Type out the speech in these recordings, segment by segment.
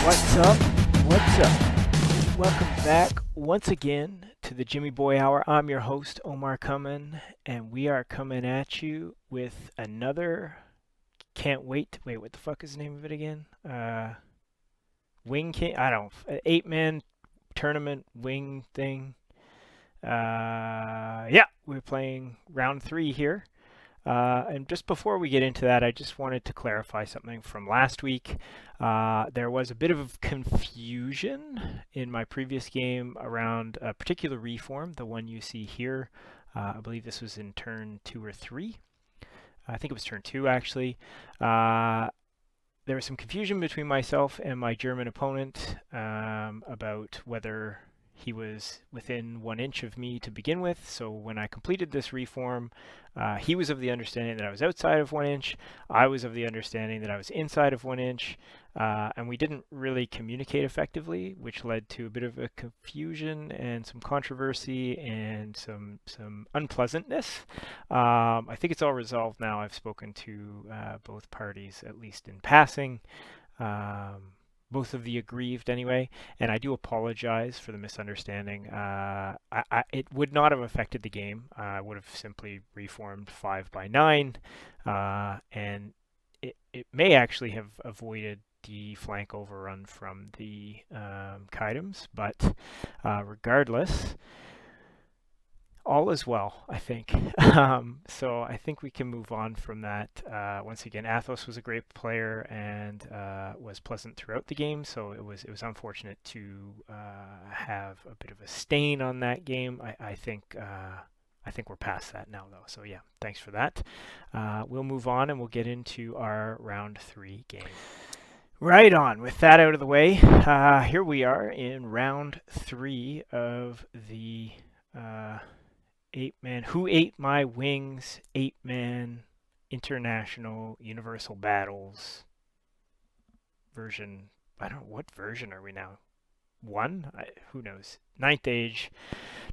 What's up? What's up? Welcome back once again to the Jimmy Boy Hour. I'm your host, Omarcomin, and we are coming at you with another. Can't wait. Wait, what the fuck is the name of it again? Wing King. I don't. 8-man tournament wing thing. Yeah, we're playing round three here. And just before we get into that, I just wanted to clarify something from last week. There was a bit of confusion in my previous game around a particular reform, the one you see here. I believe this was in turn 2 or 3. I think it was turn 2, actually. There was some confusion between myself and my German opponent about whether he was within 1 inch of me to begin with. So when I completed this reform, he was of the understanding that I was outside of 1 inch. I was of the understanding that I was inside of 1 inch. And we didn't really communicate effectively, which led to a bit of a confusion and some controversy and some unpleasantness. I think it's all resolved now. I've spoken to both parties, at least in passing. Both of the aggrieved anyway, and I do apologize for the misunderstanding. It would not have affected the game. I would have simply reformed 5 by 9, and it may actually have avoided the flank overrun from the Kaidems, but regardless, all is well, I think. So I think we can move on from that. Once again, Athos was a great player and was pleasant throughout the game. So it was unfortunate to have a bit of a stain on that game. I think we're past that now, though. So yeah, thanks for that. We'll move on and we'll get into our round 3 game. Right on. With that out of the way, here we are in round 3 of the 8-man Who Ate My Wings 8-man International Universal Battles version. I don't know, what version are we now? 1? Who knows? Ninth Age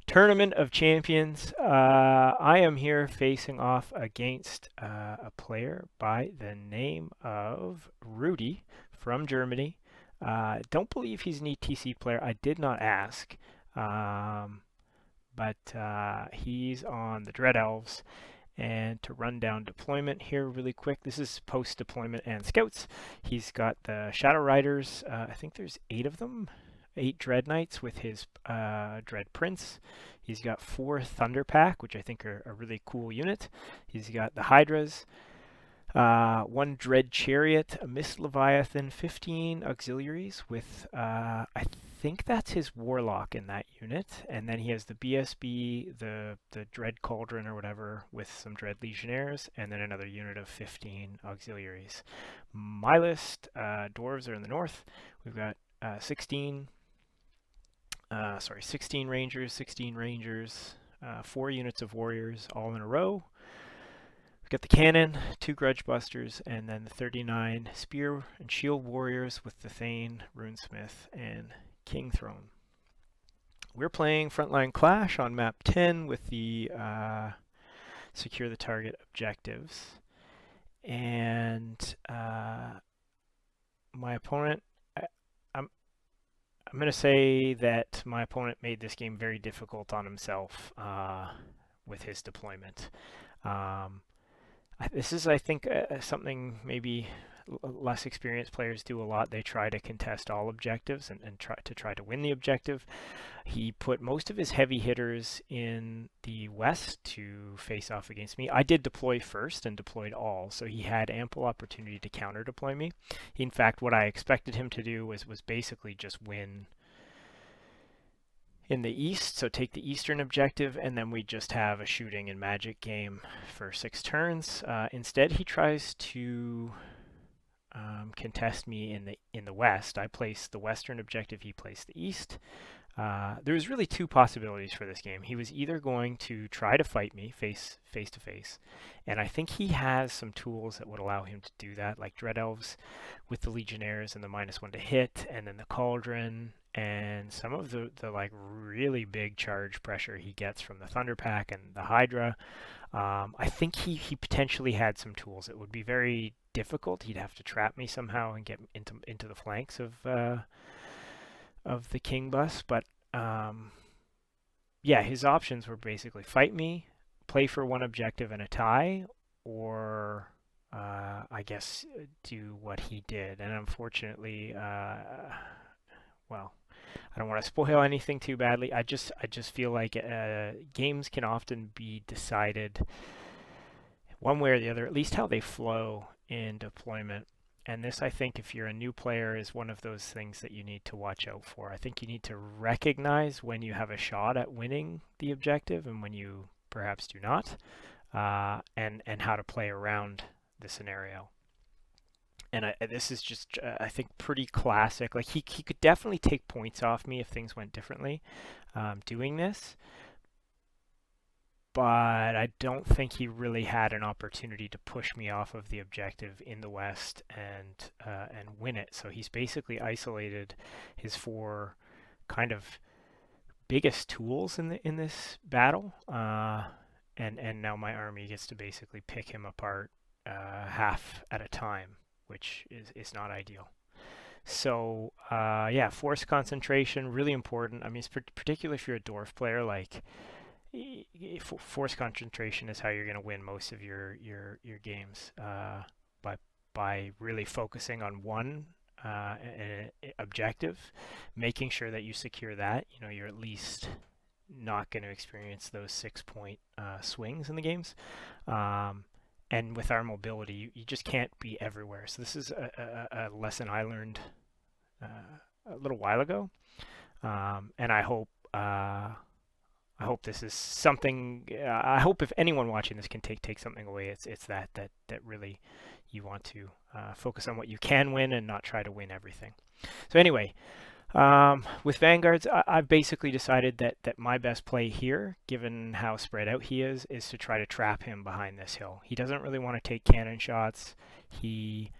Tournament of Champions. I am here facing off against a player by the name of Rudi from Germany. Don't believe he's an ETC player. I did not ask. But he's on the Dread Elves. And to run down deployment here really quick, this is post-deployment and scouts. He's got the Shadow Riders. I think there's 8 of them. 8 Dread Knights with his Dread Prince. He's got 4 Thunder Pack, which I think are a really cool unit. He's got the Hydras. 1 Dread Chariot, a Mist Leviathan, 15 auxiliaries with, I think that's his Warlock in that unit. And then he has the BSB, the Dread Cauldron or whatever with some Dread Legionnaires, and then another unit of 15 auxiliaries. My list, Dwarves are in the north. We've got 16 Rangers, 4 units of Warriors all in a row. We've got the Cannon, 2 Grudge Busters, and then the 39 Spear and Shield Warriors with the Thane, Runesmith, and King Throne. We're playing Frontline Clash on map 10 with the secure the target objectives. And my opponent, I'm going to say that my opponent made this game very difficult on himself with his deployment. This is, I think, something maybe less experienced players do a lot. They try to contest all objectives and try to win the objective. He put most of his heavy hitters in the west to face off against me. I did deploy first and deployed all, so he had ample opportunity to counter deploy me. In fact, what I expected him to do was basically just win in the east, so take the eastern objective, and then we just have a shooting and magic game for 6 turns. Instead, he tries to contest me in the west. I place the western objective, he placed the east. There was really 2 possibilities for this game. He was either going to try to fight me face to face, and I think he has some tools that would allow him to do that, like Dread Elves with the Legionnaires and the -1 to hit, and then the Cauldron, and some of the like really big charge pressure he gets from the Thunder Pack and the Hydra. I think he potentially had some tools. It would be very difficult. He'd have to trap me somehow and get into the flanks of the king bus. But yeah, his options were basically fight me, play for one objective and a tie, or I guess do what he did. And unfortunately, well, I don't want to spoil anything too badly. I just feel like games can often be decided one way or the other, at least how they flow in deployment. And this, I think, if you're a new player, is one of those things that you need to watch out for. I think you need to recognize when you have a shot at winning the objective and when you perhaps do not, and how to play around the scenario. And this is just, I think, pretty classic. Like he could definitely take points off me if things went differently doing this, but I don't think he really had an opportunity to push me off of the objective in the west and win it. So he's basically isolated his four kind of biggest tools in this battle, and now my army gets to basically pick him apart half at a time, which is not ideal. So yeah, force concentration really important. I mean, it's particularly if you're a dwarf player, like force concentration is how you're going to win most of your games, by really focusing on one objective, making sure that you secure that. You know, you're at least not going to experience those 6-point swings in the games. And with our mobility, you just can't be everywhere. So this is a lesson I learned a little while ago, and I hope this is something. I hope if anyone watching this can take something away, it's that really you want to focus on what you can win and not try to win everything. So anyway, with Vanguards, I've basically decided that my best play here, given how spread out he is to try to trap him behind this hill. He doesn't really want to take cannon shots. He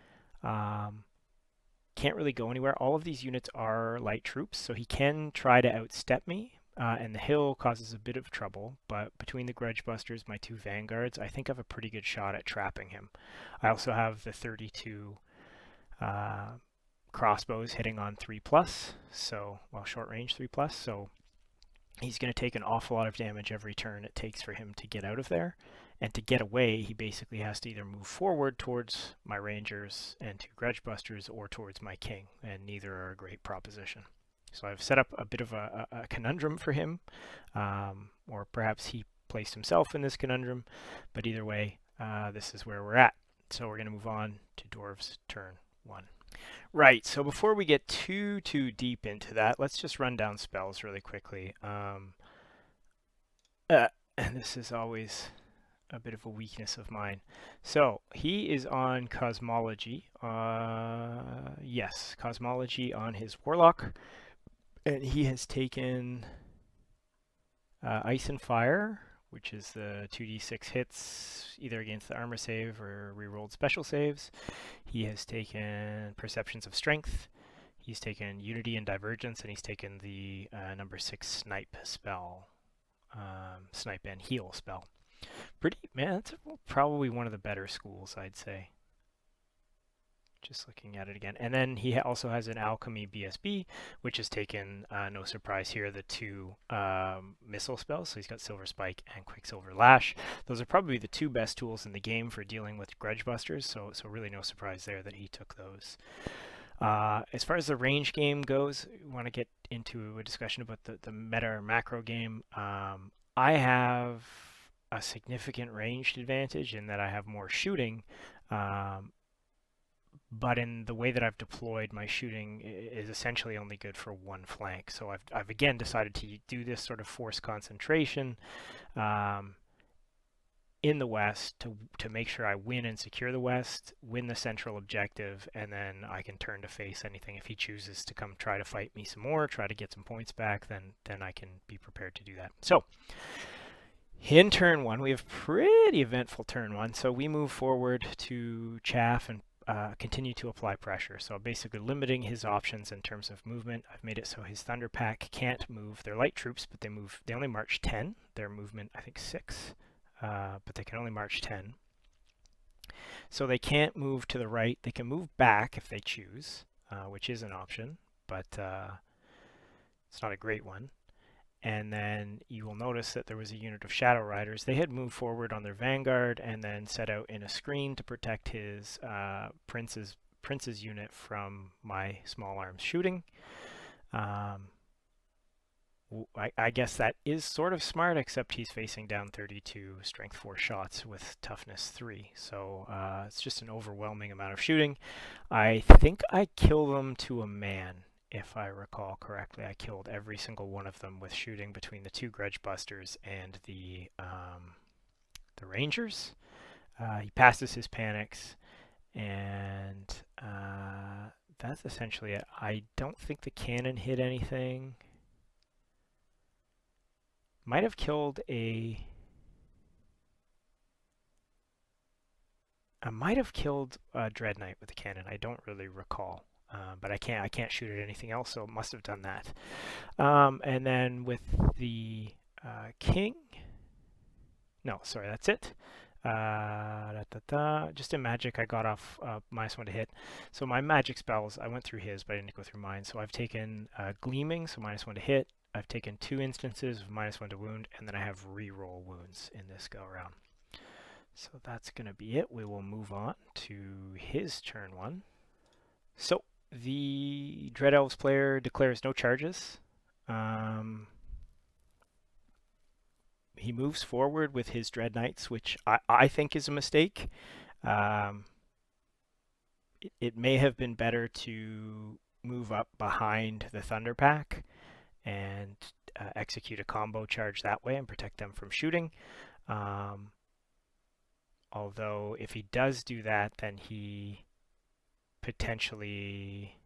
can't really go anywhere. All of these units are light troops, so he can try to outstep me. And the hill causes a bit of trouble, but between the Grudge Busters, my two Vanguards, I think I have a pretty good shot at trapping him. I also have the 32 crossbows hitting on 3+, so, well, short range 3+, so he's going to take an awful lot of damage every turn it takes for him to get out of there. And to get away, he basically has to either move forward towards my Rangers and two Grudge Busters or towards my King, and neither are a great proposition. So I've set up a bit of a conundrum for him, or perhaps he placed himself in this conundrum, but either way, this is where we're at. So we're going to move on to Dwarves turn 1. Right, so before we get too deep into that, let's just run down spells really quickly. And this is always a bit of a weakness of mine. So he is on Cosmology. Yes, Cosmology on his Warlock. And he has taken Ice and Fire, which is the 2d6 hits either against the armor save or rerolled special saves. He has taken Perceptions of Strength. He's taken Unity and Divergence, and he's taken the number 6 Snipe spell, Snipe and Heal spell. That's probably one of the better schools, I'd say. Just looking at it again. And then he also has an Alchemy BSB, which has taken, no surprise here, the 2 missile spells. So he's got Silver Spike and Quicksilver Lash. Those are probably the 2 best tools in the game for dealing with Grudge Busters, so really no surprise there that he took those. As far as the range game goes, we want to get into a discussion about the meta or macro game. I have a significant ranged advantage in that I have more shooting, but in the way that I've deployed, my shooting is essentially only good for one flank. So I've again decided to do this sort of force concentration in the west to make sure I win and secure the west, win the central objective, and then I can turn to face anything. If he chooses to come try to fight me some more, try to get some points back, then I can be prepared to do that. So in turn 1, we have pretty eventful turn 1. So we move forward to chaff and continue to apply pressure. So basically limiting his options in terms of movement. I've made it so his Thunder Pack can't move. They're light troops, but they only march 10. Their movement, I think, 6, but they can only march 10. So they can't move to the right. They can move back if they choose, which is an option, but it's not a great one. And then you will notice that there was a unit of Shadow Riders. They had moved forward on their vanguard and then set out in a screen to protect his prince's unit from my small arms shooting. I guess that is sort of smart, except he's facing down 32 strength 4 shots with toughness 3. So it's just an overwhelming amount of shooting. I think I kill them to a man, if I recall correctly. I killed every single one of them with shooting between the 2 Grudge Busters and the Rangers. He passes his panics, and that's essentially it. I don't think the cannon hit anything. Might have killed a... I might have killed a Dread Knight with the cannon. I don't really recall. But I can't shoot at anything else, so it must have done that. And then with the king... No, sorry, that's it. Just in magic, I got off -1 to hit. So my magic spells, I went through his, but I didn't go through mine. So I've taken Gleaming, so -1 to hit. I've taken 2 instances of -1 to wound, and then I have reroll wounds in this go around. So that's going to be it. We will move on to his turn 1. So the Dread Elves player declares no charges. He moves forward with his Dread Knights, which I think is a mistake. It may have been better to move up behind the Thunder Pack and execute a combo charge that way and protect them from shooting. Although if he does do that, then he potentially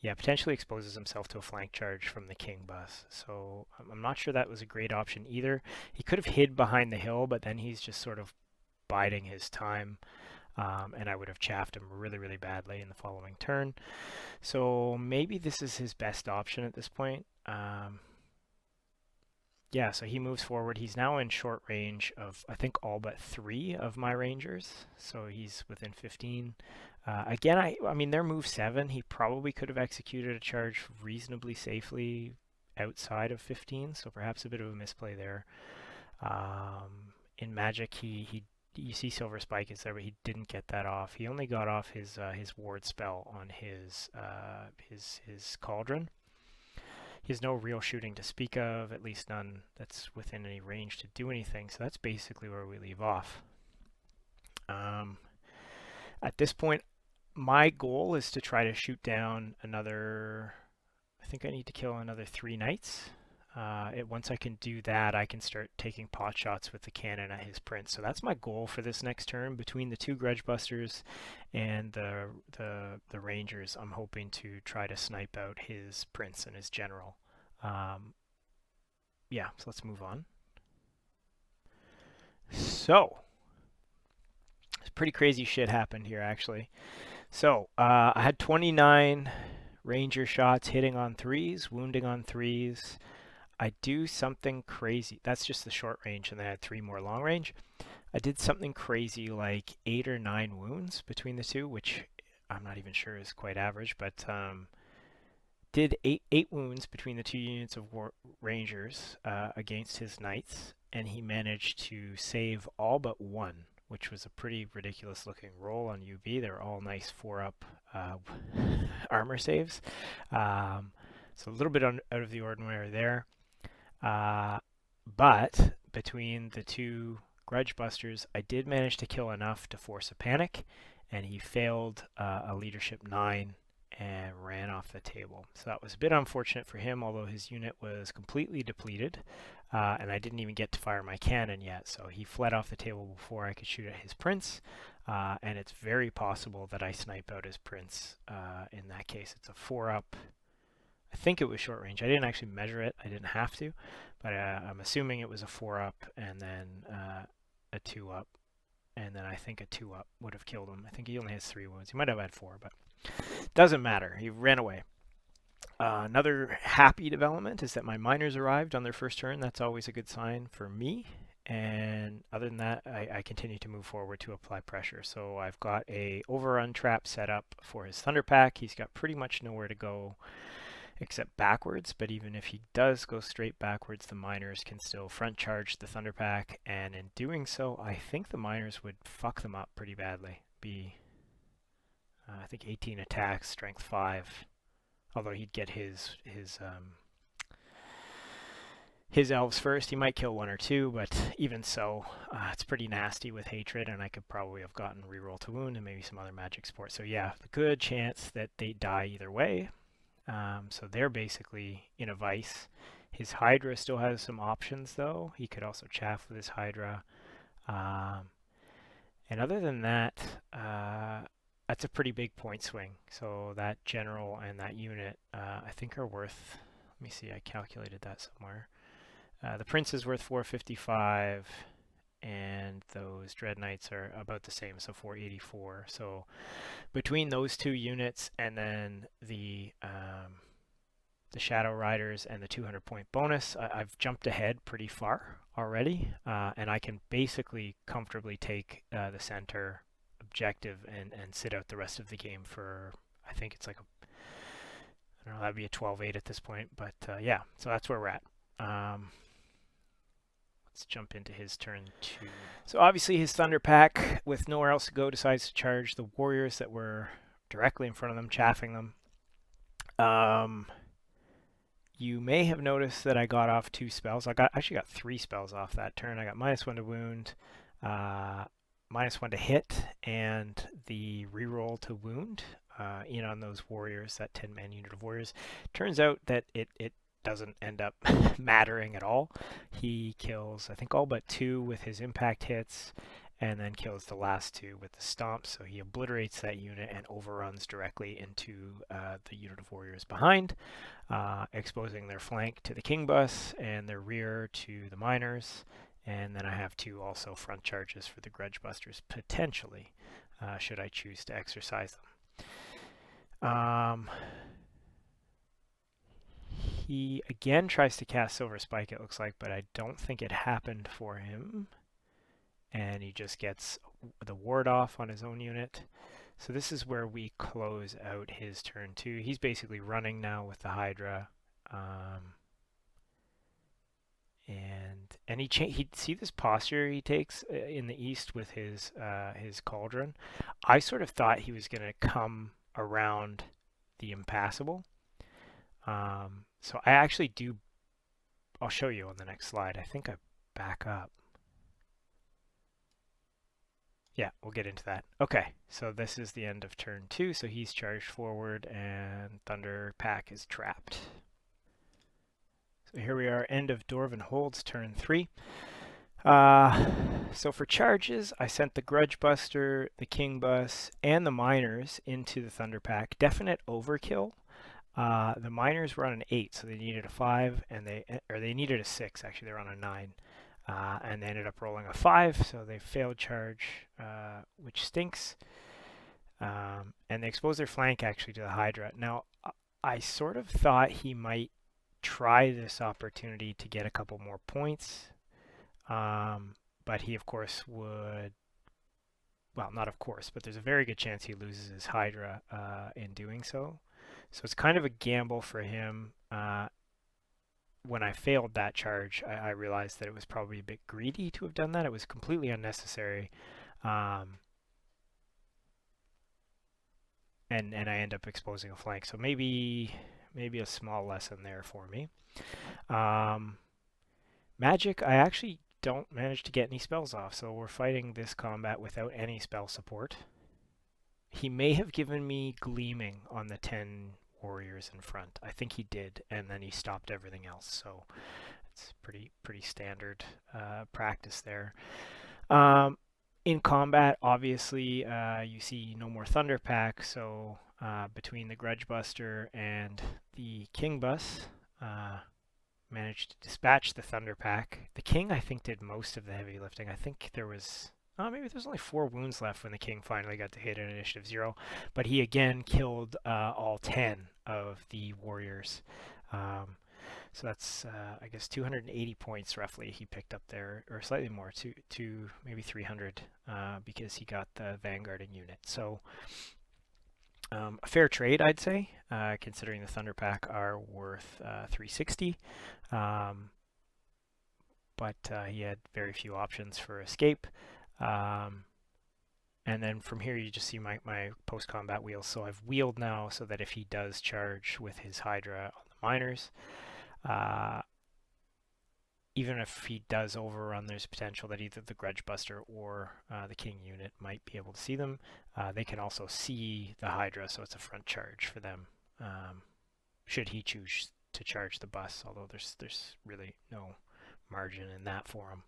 exposes himself to a flank charge from the King bus. So I'm not sure that was a great option either. He could have hid behind the hill, but then he's just sort of biding his time. And I would have chaffed him really, really badly in the following turn. So maybe this is his best option at this point. Yeah, so he moves forward. He's now in short range of, I think, all but 3 of my Rangers. So he's within 15. Again, I mean, they're move 7. He probably could have executed a charge reasonably safely outside of 15. So perhaps a bit of a misplay there. In Magic, you see Silver Spike is there, but he didn't get that off. He only got off his ward spell on his Cauldron. He has no real shooting to speak of, at least none that's within any range to do anything, so that's basically where we leave off. At this point, my goal is to try to shoot down another... I think I need to kill another 3 knights. Once I can do that, I can start taking pot shots with the cannon at his prince. So that's my goal for this next turn. Between the 2 Grudge Busters and the Rangers, I'm hoping to try to snipe out his prince and his general. Yeah, so let's move on. So, pretty crazy shit happened here, actually. So, I had 29 Ranger shots hitting on 3s, wounding on 3s. I do something crazy. That's just the short range, and then I had 3 more long range. I did something crazy like 8 or 9 wounds between the 2, which I'm not even sure is quite average, but did 8 wounds between the 2 units of Rangers against his Knights, and he managed to save all but 1, which was a pretty ridiculous looking roll on UB. They're all nice 4-up armor saves. So a little bit out of the ordinary there. But between the 2 Grudge Busters, I did manage to kill enough to force a panic, and he failed a leadership 9 and ran off the table. So that was a bit unfortunate for him, although his unit was completely depleted, and I didn't even get to fire my cannon yet. So he fled off the table before I could shoot at his prince, and it's very possible that I snipe out his prince. In that case, it's a 4-up. I think it was short range. I didn't actually measure it. I didn't have to, but I'm assuming it was a 4-up and then a 2-up, and then I think a 2-up would have killed him. I think he only has 3 wounds. He might have had 4, but doesn't matter. He ran away. Another happy development is that my miners arrived on their first turn. That's always a good sign for me. And other than that, I continue to move forward to apply pressure. So I've got a overrun trap set up for his Thunder Pack. He's got pretty much nowhere to go except backwards, but even if he does go straight backwards, the miners can still front charge the Thunder Pack, and in doing so, I think the miners would fuck them up pretty badly. Be, I think 18 attacks, strength 5, although he'd get his elves first. He might kill one or two, but even so, it's pretty nasty with hatred, and I could probably have gotten reroll to wound and maybe some other magic support. So yeah, good chance that they die either way. So they're basically in a vice. His Hydra still has some options, though. He could also chaff with his Hydra. And other than that, that's a pretty big point swing. So that general and that unit, I think, are worth... Let me see, I calculated that somewhere. The Prince is worth 455, and those Dread Knights are about the same, so 484. So between those two units and then the Shadow Riders and the 200-point bonus, I've jumped ahead pretty far already, and I can basically comfortably take the center objective and sit out the rest of the game for, I think it's like I don't know, that'd be a 12-8 at this point, but yeah, so that's where we're at. Let's jump into his turn 2. So obviously his Thunder Pack, with nowhere else to go, decides to charge the warriors that were directly in front of them, chaffing them. You may have noticed that I got off 2 spells. I actually got 3 spells off that turn. I got -1 to wound, -1 to hit, and the reroll to wound in on those warriors, that 10-man unit of warriors. Turns out that it doesn't end up mattering at all. He kills, I think, all but 2 with his impact hits, and then kills the last 2 with the stomp. So he obliterates that unit and overruns directly into the unit of warriors behind, exposing their flank to the King Bus and their rear to the miners. And then I have 2 also front charges for the Grudge Busters, potentially, should I choose to exercise them. He again tries to cast Silver Spike, it looks like, but I don't think it happened for him. And he just gets the ward off on his own unit. So this is where we close out his turn 2. He's basically running now with the Hydra. And he see this posture he takes in the east with his cauldron. I sort of thought he was going to come around the impassable. So I actually do, I'll show you on the next slide. I think I back up. Yeah, we'll get into that. Okay, so this is the end of turn 2. So he's charged forward and Thunder Pack is trapped. So here we are, end of Dwarven Holds, turn 3. So for charges, I sent the Grudge Buster, the King Bus, and the Miners into the Thunder Pack. Definite overkill. The Miners were on an 8, so they needed a 5, and they needed a 6, actually. They're on a 9. And they ended up rolling a 5, so they failed charge, which stinks. And they exposed their flank, actually, to the Hydra. Now, I sort of thought he might try this opportunity to get a couple more points. But he, of course, would... Well, not of course, but there's a very good chance he loses his Hydra in doing so. So it's kind of a gamble for him. When I failed that charge, I realized that it was probably a bit greedy to have done that. It was completely unnecessary. And I end up exposing a flank. So maybe a small lesson there for me. Magic, I actually don't manage to get any spells off. So we're fighting this combat without any spell support. He may have given me Gleaming on the 10 warriors in front. I think he did, and then he stopped everything else. So it's pretty standard practice there. In combat, obviously, you see no more Thunder Pack. So between the Grudge Buster and the King Bus, managed to dispatch the Thunder Pack. The King, I think, did most of the heavy lifting. I think there was... maybe there's only 4 wounds left when the King finally got to hit at initiative 0. But he again killed all 10 of the warriors. So that's, I guess, 280 points roughly he picked up there, or slightly more, to maybe 300, because he got the vanguarding unit. So a fair trade, I'd say, considering the Thunder Pack are worth 360. Um, but he had very few options for escape. Um, and then from here, you just see my post-combat wheels. So I've wheeled now so that if he does charge with his Hydra on the miners, uh, even if he does overrun, there's potential that either the Grudge Buster or the King unit might be able to see them. They can also see the Hydra, so it's a front charge for them, should he choose to charge the bus, although there's really no margin in that for him.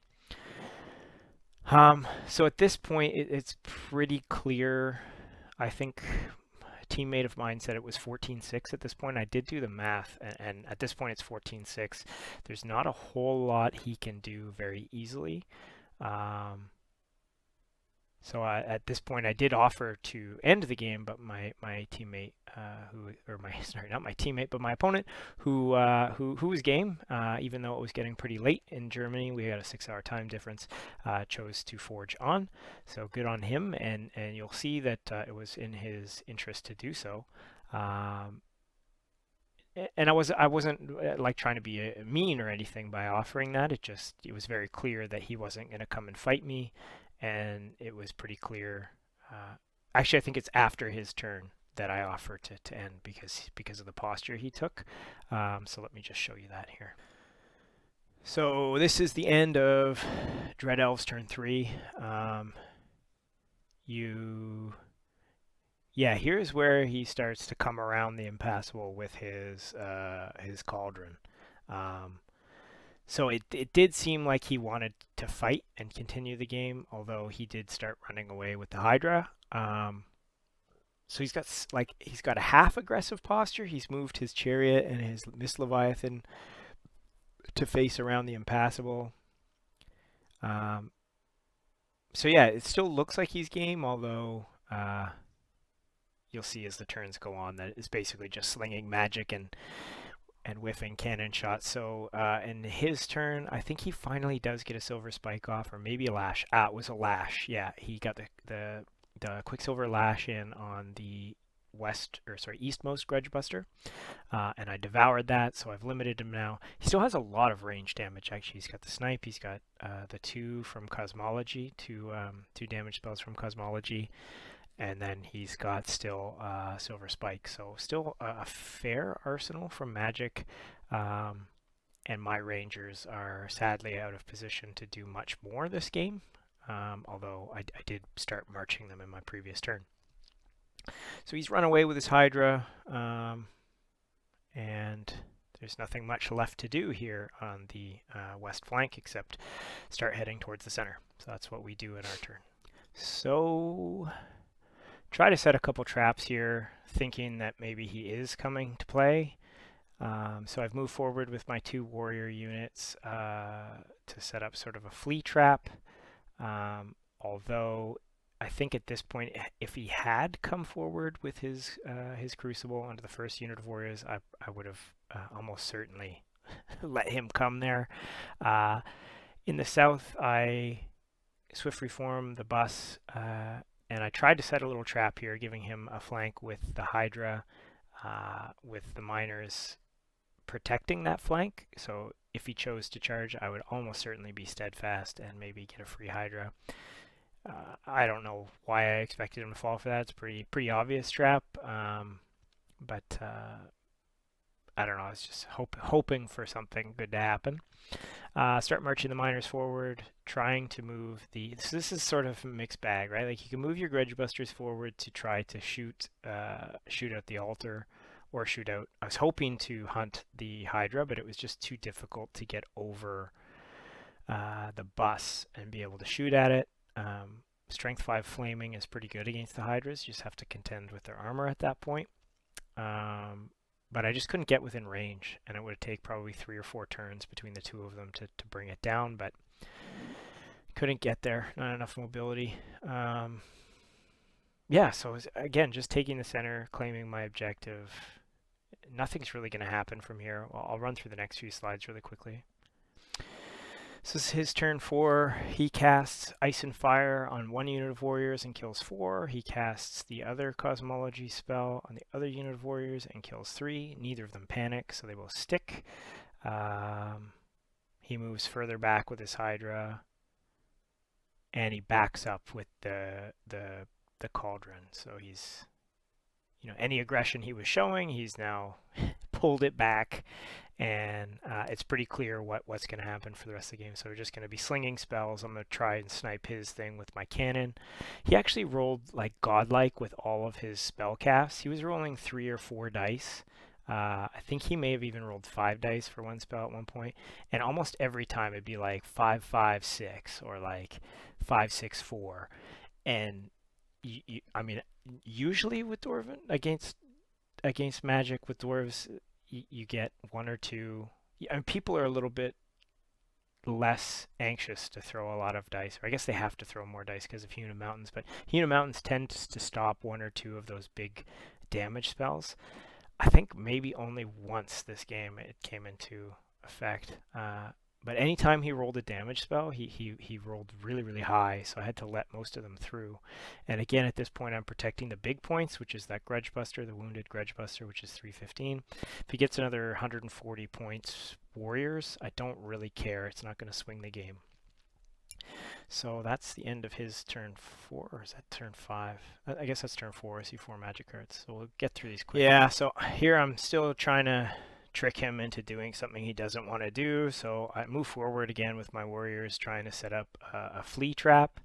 So at this point, it's pretty clear. I think a teammate of mine said it was 14-6 at this point. I did do the math, and at this point it's 14-6. There's not a whole lot he can do very easily. So at this point, I did offer to end the game, but my teammate, sorry, not my teammate, but my opponent, who was game, even though it was getting pretty late in Germany, we had a 6-hour time difference, chose to forge on. So good on him, and you'll see that it was in his interest to do so. And I wasn't like trying to be mean or anything by offering that. It was very clear that he wasn't going to come and fight me, and it was pretty clear. Actually, I think it's after his turn that I offer to end because of the posture he took. So let me just show you that here. So this is the end of Dread Elves turn 3. Here's where he starts to come around the impassable with his cauldron. So it did seem like he wanted to fight and continue the game, although he did start running away with the Hydra. So he's got a half aggressive posture. He's moved his chariot and his Mist Leviathan to face around the impassable. So yeah, it still looks like he's game, although you'll see as the turns go on that it's basically just slinging magic and whiffing cannon shots. So in his turn, I think he finally does get a silver spike off, or maybe a lash. It was a lash. Yeah, he got the Quicksilver lash in on the eastmost Grudge Buster, and I devoured that. So I've limited him now. He still has a lot of range damage. Actually, he's got the snipe. He's got the 2 from Cosmology, two damage spells from Cosmology. And then he's got still Silver Spike. So still a fair arsenal from magic. And my Rangers are sadly out of position to do much more this game. Although I did start marching them in my previous turn. So he's run away with his Hydra. And there's nothing much left to do here on the west flank except start heading towards the center. So that's what we do in our turn. So try to set a couple traps here, thinking that maybe he is coming to play. So I've moved forward with my 2 warrior units to set up sort of a flea trap. Although I think at this point, if he had come forward with his crucible onto the first unit of warriors, I would have almost certainly let him come there. In the south, I swift reform the bus. And I tried to set a little trap here, giving him a flank with the Hydra, with the miners protecting that flank. So if he chose to charge, I would almost certainly be steadfast and maybe get a free Hydra. I don't know why I expected him to fall for that. It's a pretty obvious trap, but I don't know. I was just hoping for something good to happen. Start marching the miners forward, trying to move so this is sort of a mixed bag, right? Like you can move your Grudge Busters forward to try to shoot out the altar or shoot out. I was hoping to hunt the Hydra, but it was just too difficult to get over the bus and be able to shoot at it. Strength 5 flaming is pretty good against the Hydras. You just have to contend with their armor at that point. But I just couldn't get within range, and it would take probably 3 or 4 turns between the 2 of them to bring it down, but couldn't get there. Not enough mobility. Yeah, so again, just taking the center, claiming my objective, nothing's really going to happen from here. I'll run through the next few slides really quickly. So this is his turn 4. He casts Ice and Fire on one unit of warriors and kills 4. He casts the other Cosmology spell on the other unit of warriors and kills 3. Neither of them panic, so they will stick. He moves further back with his Hydra, and he backs up with the Cauldron. So he's, any aggression he was showing, he's now pulled it back, and it's pretty clear what's going to happen for the rest of the game. So we're just going to be slinging spells. I'm going to try and snipe his thing with my cannon. He actually rolled like godlike with all of his spell casts. He was rolling 3 or 4 dice. I think he may have even rolled 5 dice for one spell at one point, and almost every time it'd be like 5, 5, 6 or like 5, 6, 4. And I mean, usually with Dwarven against Magic with dwarves, you get 1 or 2. I mean, people are a little bit less anxious to throw a lot of dice, or I guess they have to throw more dice because of Human Mountains, but Human Mountains tend to stop 1 or 2 of those big damage spells. I think maybe only once this game it came into effect. But anytime he rolled a damage spell, he rolled really, really high, so I had to let most of them through. And again, at this point, I'm protecting the big points, which is that Grudge Buster, the Wounded Grudge Buster, which is 315. If he gets another 140 points Warriors, I don't really care. It's not going to swing the game. So that's the end of his turn 4, or is that turn 5? I guess that's turn 4. I see 4 magic cards, so we'll get through these quickly. Yeah, so here I'm still trying to trick him into doing something he doesn't want to do. So I move forward again with my warriors, trying to set up a flea trap.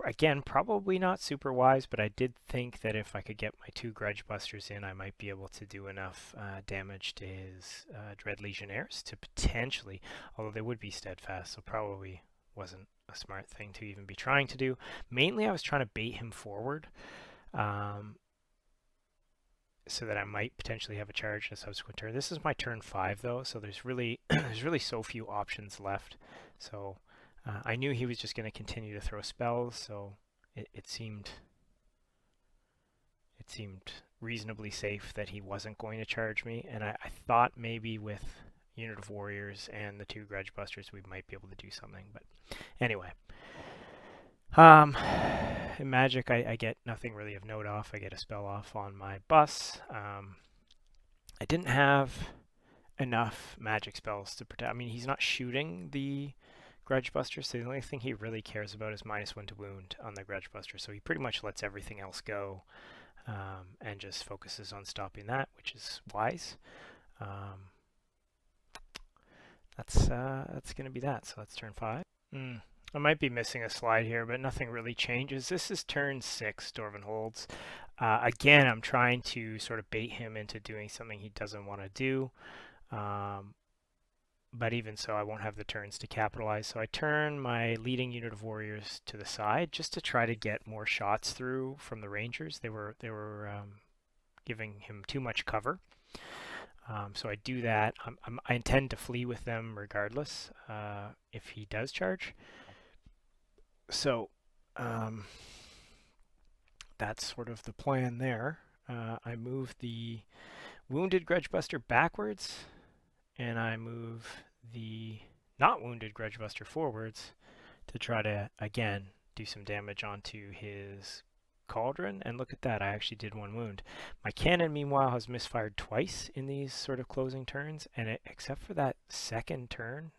Again, probably not super wise, but I did think that if I could get my 2 Grudge Busters in, I might be able to do enough damage to his Dread Legionnaires to potentially, although they would be steadfast, so probably wasn't a smart thing to even be trying to do. Mainly I was trying to bait him forward, so that I might potentially have a charge in a subsequent turn. This is my turn 5 though, so there's really so few options left. So I knew he was just going to continue to throw spells, so it seemed reasonably safe that he wasn't going to charge me. And I thought maybe with unit of warriors and the 2 Grudge Busters we might be able to do something. But anyway, in Magic I get nothing really of note off. I get a spell off on my bus. I didn't have enough magic spells to protect. I mean, he's not shooting the Grudge Buster, so the only thing he really cares about is -1 to wound on the Grudge Buster. So he pretty much lets everything else go, and just focuses on stopping that, which is wise. That's going to be that. So that's turn 5. I might be missing a slide here, but nothing really changes. This is turn 6, Dwarven Holds. Again, I'm trying to sort of bait him into doing something he doesn't want to do. But even so, I won't have the turns to capitalize. So I turn my leading unit of warriors to the side just to try to get more shots through from the Rangers. They were giving him too much cover. So I do that. I intend to flee with them regardless if he does charge. So that's sort of the plan there. I move the Wounded Grudge Buster backwards, and I move the not wounded Grudge Buster forwards to try to, again, do some damage onto his Cauldron. And look at that, I actually did 1 wound. My cannon, meanwhile, has misfired twice in these sort of closing turns, and except for that second turn,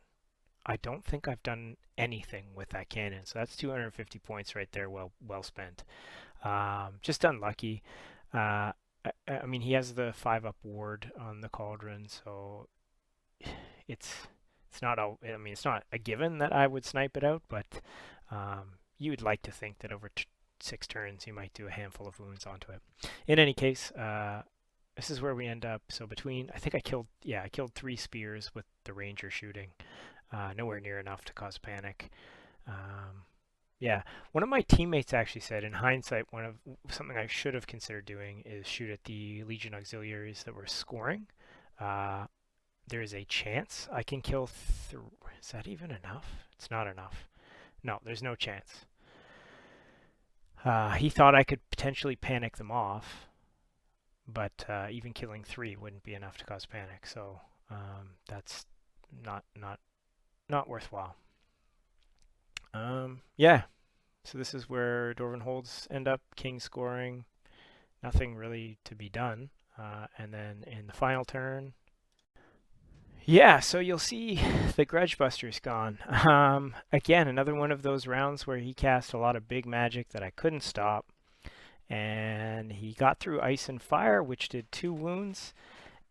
I don't think I've done anything with that cannon. So that's 250 points right there, well spent. Just unlucky. I mean, he has the 5-up ward on the Cauldron, so it's not a given that I would snipe it out, but you would like to think that over 6 turns you might do a handful of wounds onto it. In any case, this is where we end up. So I think I killed 3 spears with the Ranger shooting. Nowhere near enough to cause panic. Yeah, one of my teammates actually said, in hindsight, something I should have considered doing is shoot at the Legion auxiliaries that were scoring. There is a chance I can kill. Is that even enough? It's not enough. No, there's no chance. He thought I could potentially panic them off, but even killing 3 wouldn't be enough to cause panic. So that's not worthwhile. Yeah. So this is where Dwarven holds end up, king scoring, nothing really to be done. And then in the final turn, yeah, so you'll see the Grudge Buster's gone. Again, another one of those rounds where he cast a lot of big magic that I couldn't stop. And he got through Ice and Fire, which did 2 wounds.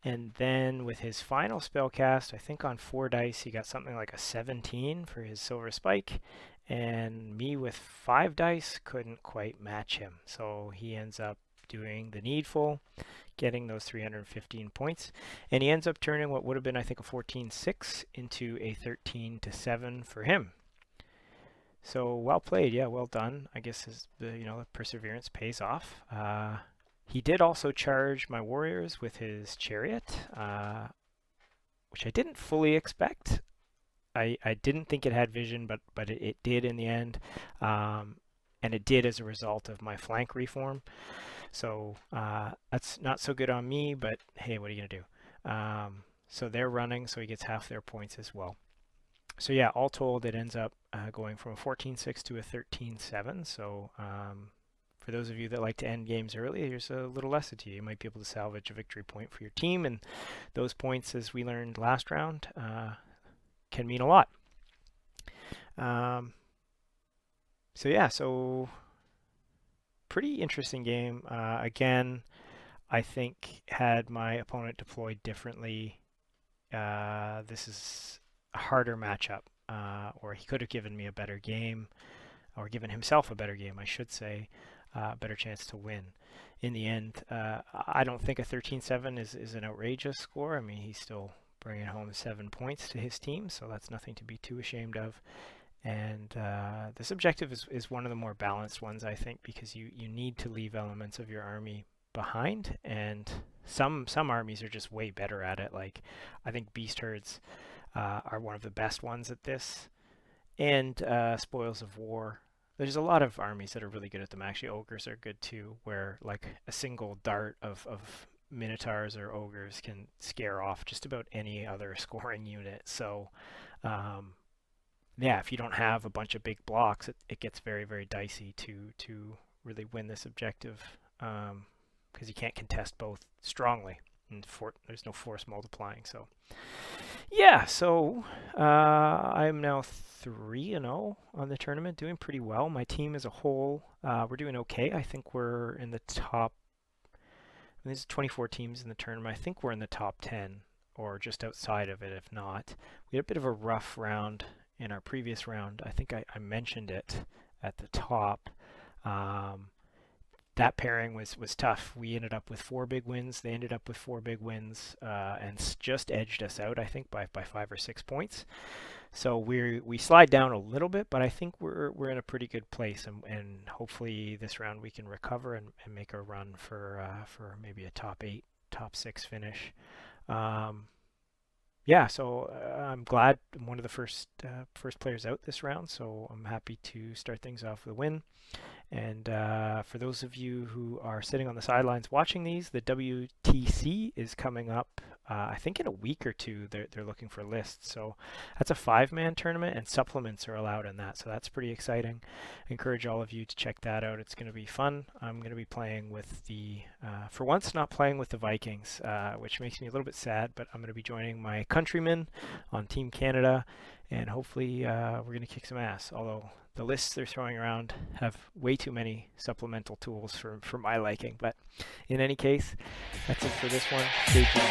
And then with his final spell cast, I think on 4 dice, he got something like a 17 for his Silver Spike. And me with 5 dice couldn't quite match him. So he ends up doing the needful, getting those 315 points. And he ends up turning what would have been, I think, a 14-6 into a 13-7 for him. So well played, yeah, well done. I guess the perseverance pays off. He did also charge my warriors with his chariot, which I didn't fully expect. I didn't think it had vision, but it did in the end, and it did as a result of my flank reform. So that's not so good on me, but hey, what are you gonna do? So they're running, so he gets half their points as well. So yeah, all told, it ends up going from a 14-6 to a 13-7. So for those of you that like to end games early, here's a little lesson to you. You might be able to salvage a victory point for your team, and those points, as we learned last round, can mean a lot. So yeah, so pretty interesting game. Again, I think had my opponent deployed differently, this is a harder matchup, or he could have given me a better game, or given himself a better game, I should say, better chance to win. In the end, I don't think a 13-7 is an outrageous score. I mean, he's still bringing home 7 points to his team, so that's nothing to be too ashamed of. And this objective is one of the more balanced ones, I think, because you need to leave elements of your army behind, and some armies are just way better at it. Like, I think beast herds are one of the best ones at this, and spoils of war. There's a lot of armies that are really good at them. Actually, ogres are good too, where like a single dart of minotaurs or ogres can scare off just about any other scoring unit. So yeah, if you don't have a bunch of big blocks, it gets very, very dicey to really win this objective, because you can't contest both strongly, and there's no force multiplying. So yeah, so I'm now 3-0 on the tournament, doing pretty well. My team as a whole, we're doing okay. I think we're in the top. There's 24 teams in the tournament. I think we're in the top 10 or just outside of it, if not. We had a bit of a rough round in our previous round. I think I mentioned it at the top. That pairing was tough. We ended up with 4 big wins. They ended up with 4 big wins, and just edged us out, I think, by 5 or 6 points. So we slide down a little bit, but I think we're in a pretty good place, and hopefully this round we can recover and make a run for maybe a top 8, top 6 finish. Yeah, so I'm glad I'm one of the first players out this round, so I'm happy to start things off with a win. And for those of you who are sitting on the sidelines watching these, the WTC is coming up. I think in a week or two, they're looking for lists. So that's a 5-man tournament, and supplements are allowed in that. So that's pretty exciting. I encourage all of you to check that out. It's going to be fun. I'm going to be playing with for once, not playing with the Vikings, which makes me a little bit sad, but I'm going to be joining my countrymen on Team Canada, and hopefully we're going to kick some ass. Although the lists they're throwing around have way too many supplemental tools for my liking. But in any case, that's it for this one. Stay tuned.